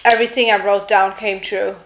everything I wrote down came true.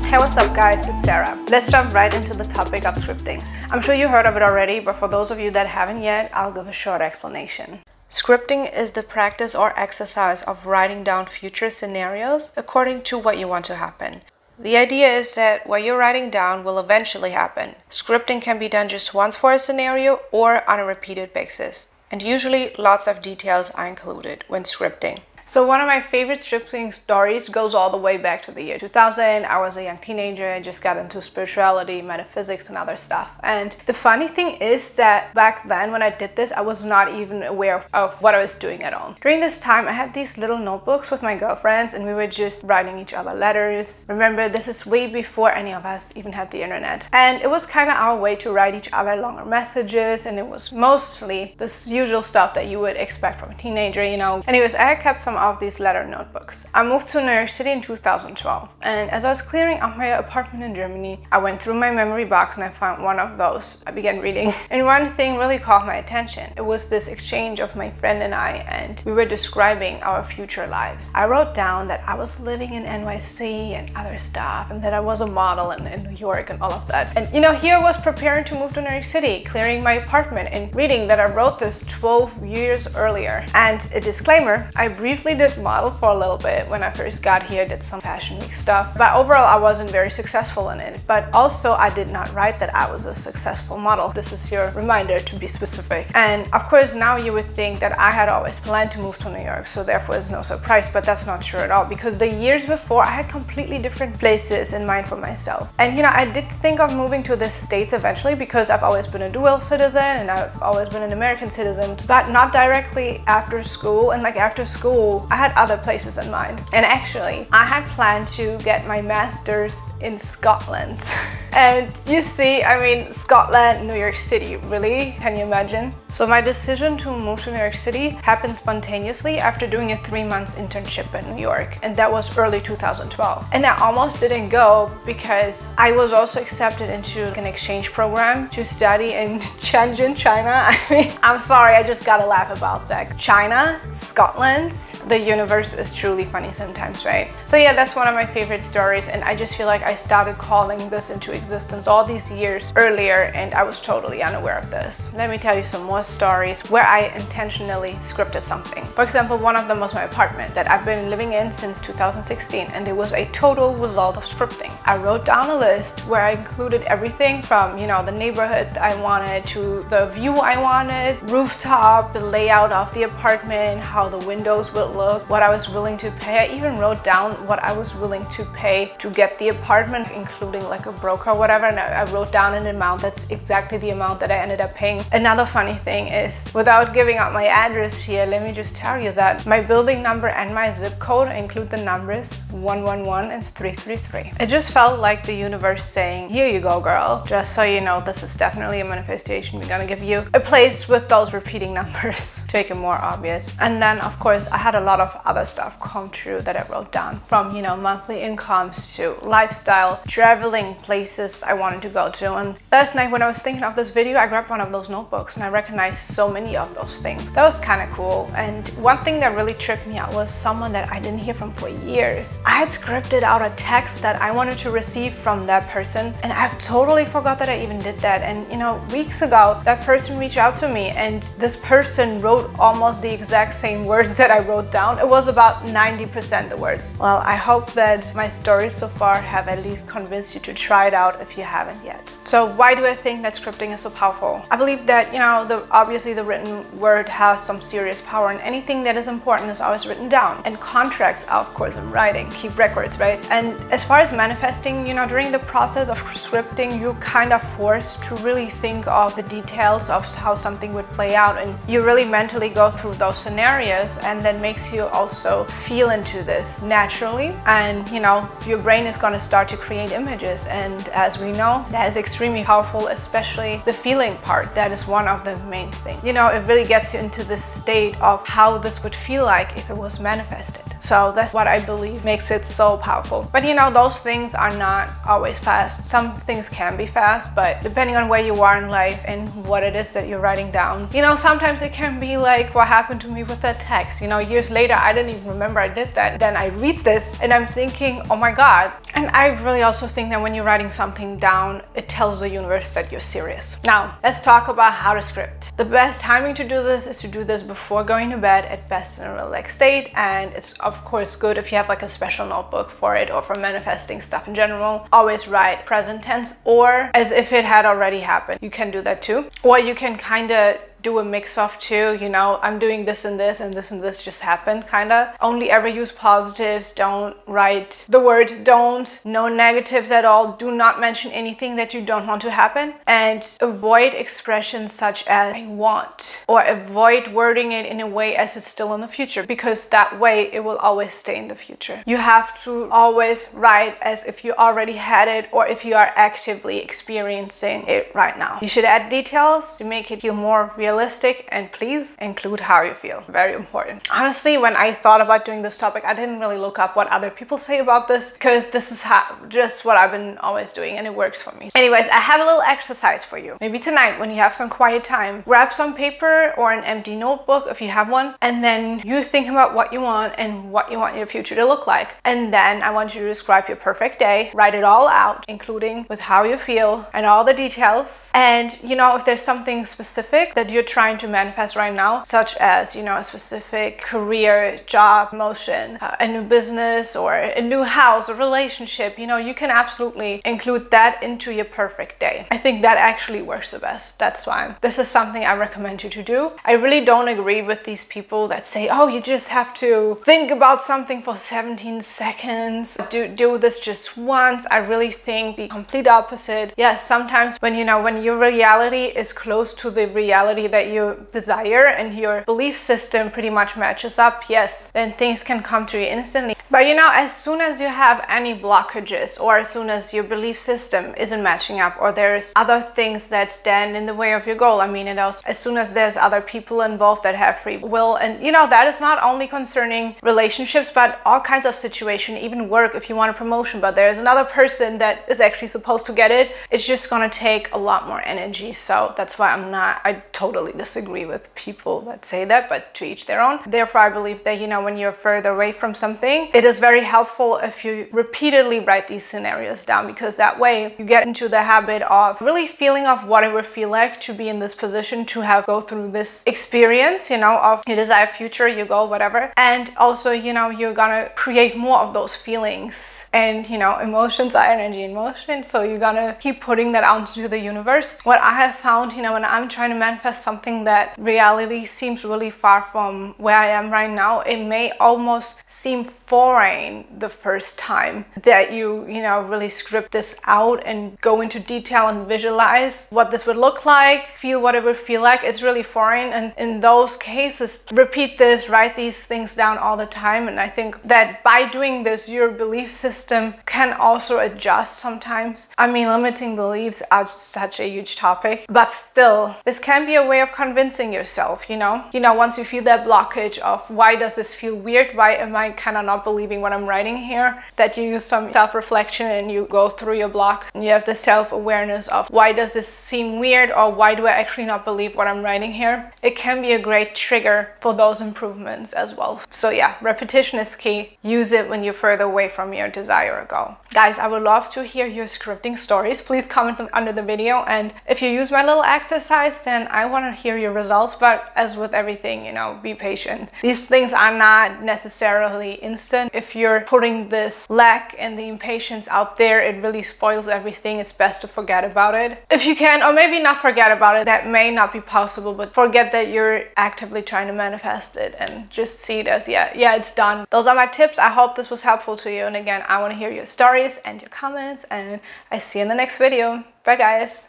Hey, what's up guys, it's Sarah. Let's jump right into the topic of scripting. I'm sure you heard of it already, but for those of you that haven't yet, I'll give a short explanation. Scripting is the practice or exercise of writing down future scenarios according to what you want to happen. The idea is that what you're writing down will eventually happen. Scripting can be done just once for a scenario or on a repeated basis. And usually lots of details are included when scripting. So one of my favorite scripting stories goes all the way back to the year 2000. I was a young teenager. I just got into spirituality, metaphysics, and other stuff. And the funny thing is that back then when I did this, I was not even aware of what I was doing at all. During this time, I had these little notebooks with my girlfriends and we were just writing each other letters. Remember, this is way before any of us even had the internet. And it was kind of our way to write each other longer messages, and it was mostly this usual stuff that you would expect from a teenager, you know. Anyways, I had kept some of these letter notebooks. I moved to New York City in 2012, and as I was clearing out my apartment in Germany, I went through my memory box and I found one of those. I began reading, and one thing really caught my attention. It was this exchange of my friend and I, and we were describing our future lives. I wrote down that I was living in NYC and other stuff, and that I was a model in New York and all of that. And you know, here I was preparing to move to New York City, clearing my apartment and reading that I wrote this 12 years earlier. And a disclaimer, I briefly did model for a little bit when I first got here, did some fashion week stuff, but overall I wasn't very successful in it. But also I did not write that I was a successful model. This is your reminder to be specific. And of course now you would think that I had always planned to move to New York, so therefore it's no surprise, but that's not true at all, because the years before I had completely different places in mind for myself. And you know, I did think of moving to the States eventually because I've always been a dual citizen and I've always been an American citizen, but not directly after school. And like after school I had other places in mind. And actually, I had planned to get my master's in Scotland. And you see, I mean, Scotland, New York City, really? Can you imagine? So my decision to move to New York City happened spontaneously after doing a 3-month internship in New York. And that was early 2012. And I almost didn't go because I was also accepted into an exchange program to study in Shenzhen, China. I mean, I'm sorry, I just gotta laugh about that. China, Scotland, the universe is truly funny sometimes, right? So yeah, that's one of my favorite stories, and I just feel like I started calling this into existence all these years earlier and I was totally unaware of this. Let me tell you some more stories where I intentionally scripted something. For example, one of them was my apartment that I've been living in since 2016, and it was a total result of scripting. I wrote down a list where I included everything from, you know, the neighborhood I wanted to the view I wanted, rooftop, the layout of the apartment, how the windows would look, what I was willing to pay. I even wrote down what I was willing to pay to get the apartment, including like a broker or whatever, and I wrote down an amount that's exactly the amount that I ended up paying. Another funny thing is, without giving out my address here, let me just tell you that my building number and my zip code include the numbers 111 and 333. It just felt like the universe saying, here you go girl, just so you know, this is definitely a manifestation. We're gonna give you a place with those repeating numbers to make it more obvious. And then of course I had a lot of other stuff come true that I wrote down, from, you know, monthly incomes to lifestyle, traveling places I wanted to go to. And last night when I was thinking of this video, I grabbed one of those notebooks and I recognized so many of those things. That was kind of cool. And one thing that really tripped me out was someone that I didn't hear from for years. I had scripted out a text that I wanted to receive from that person, and I've totally forgot that I even did that. And you know, weeks ago that person reached out to me, and this person wrote almost the exact same words that I wrote down. It was about 90% the words. Well, I hope that my stories so far have at least convinced you to try it out if you haven't yet. So why do I think that scripting is so powerful? I believe that, you know, obviously the written word has some serious power, and anything that is important is always written down. And contracts are of course in writing, keep records, right? And as far as manifesting, you know, during the process of scripting, you're kind of forced to really think of the details of how something would play out, and you really mentally go through those scenarios, and that makes you also feel into this naturally. And you know, your brain is going to start to create images, and as we know, that is extremely powerful, especially the feeling part. That is one of the main things. You know, it really gets you into this state of how this would feel like if it was manifested. So that's what I believe makes it so powerful. But you know, those things are not always fast. Some things can be fast, but depending on where you are in life and what it is that you're writing down, you know, sometimes it can be like what happened to me with that text. You know, years later, I didn't even remember I did that. Then I read this and I'm thinking, oh my God. And I really also think that when you're writing something down, it tells the universe that you're serious. Now, let's talk about how to script. The best timing to do this is to do this before going to bed, at best in a relaxed state. And it's of course good if you have like a special notebook for it, or for manifesting stuff in general. Always write present tense or as if it had already happened. You can do that too. Or you can kind of do a mix of two, you know, I'm doing this and this and this and this just happened, kind of. Only ever use positives. Don't write the word don't. No negatives at all. Do not mention anything that you don't want to happen. And avoid expressions such as I want, or avoid wording it in a way as it's still in the future, because that way it will always stay in the future. You have to always write as if you already had it, or if you are actively experiencing it right now. You should add details to make it feel more realistic, and please include how you feel. Very important. Honestly, when I thought about doing this topic, I didn't really look up what other people say about this, because this is just what I've been always doing and it works for me. Anyways, I have a little exercise for you. Maybe tonight when you have some quiet time, grab some paper or an empty notebook if you have one, and then you think about what you want and what you want your future to look like. And then I want you to describe your perfect day. Write it all out, including with how you feel and all the details. And you know, if there's something specific that you're trying to manifest right now, such as, you know, a specific career, job, promotion, a new business, or a new house, a relationship, you know, you can absolutely include that into your perfect day. I think that actually works the best. That's why this is something I recommend you to do. I really don't agree with these people that say, oh, you just have to think about something for 17 seconds, do this just once. I really think the complete opposite. Yes, sometimes when, you know, when your reality is close to the reality that you desire and your belief system pretty much matches up, yes, then things can come to you instantly. But you know, as soon as you have any blockages, or as soon as your belief system isn't matching up, or there's other things that stand in the way of your goal, I mean, it also, as soon as there's other people involved that have free will, and you know, that is not only concerning relationships, but all kinds of situations, even work. If you want a promotion, but there's another person that is actually supposed to get it, it's just gonna take a lot more energy. So that's why I totally disagree with people that say that, but to each their own. Therefore, I believe that, you know, when you're further away from something, it is very helpful if you repeatedly write these scenarios down, because that way you get into the habit of really feeling of what it would feel like to be in this position, to have go through this experience, you know, of your desired future, your goal, whatever. And also, you know, you're gonna create more of those feelings, and you know, emotions are energy in motion, so you're gonna keep putting that out into the universe. What I have found, you know, when I'm trying to manifest something that reality seems really far from where I am right now, it may almost seem foreign the first time that you know, really script this out and go into detail and visualize what this would look like, feel what it would feel like. It's really foreign, and in those cases, repeat this, write these things down all the time. And I think that by doing this, your belief system can also adjust sometimes. I mean, limiting beliefs are such a huge topic, but still, this can be a way of convincing yourself, you know, once you feel that blockage of why does this feel weird, why am I kind of not believing what I'm writing here, that you use some self-reflection and you go through your block and you have the self-awareness of why does this seem weird, or why do I actually not believe what I'm writing here. It can be a great trigger for those improvements as well. So yeah, repetition is key. Use it when you're further away from your desire or goal. Guys, I would love to hear your scripting stories. Please comment them under the video, and if you use my little exercise, then I want to hear your results. But as with everything, you know, be patient. These things are not necessarily instant. If you're putting this lack and the impatience out there, it really spoils everything. It's best to forget about it if you can, or maybe not forget about it. That may not be possible, but forget that you're actively trying to manifest it and just see it as yeah, it's done. Those are my tips. I hope this was helpful to you. And again, I want to hear your stories and your comments, and I see you in the next video. Bye guys.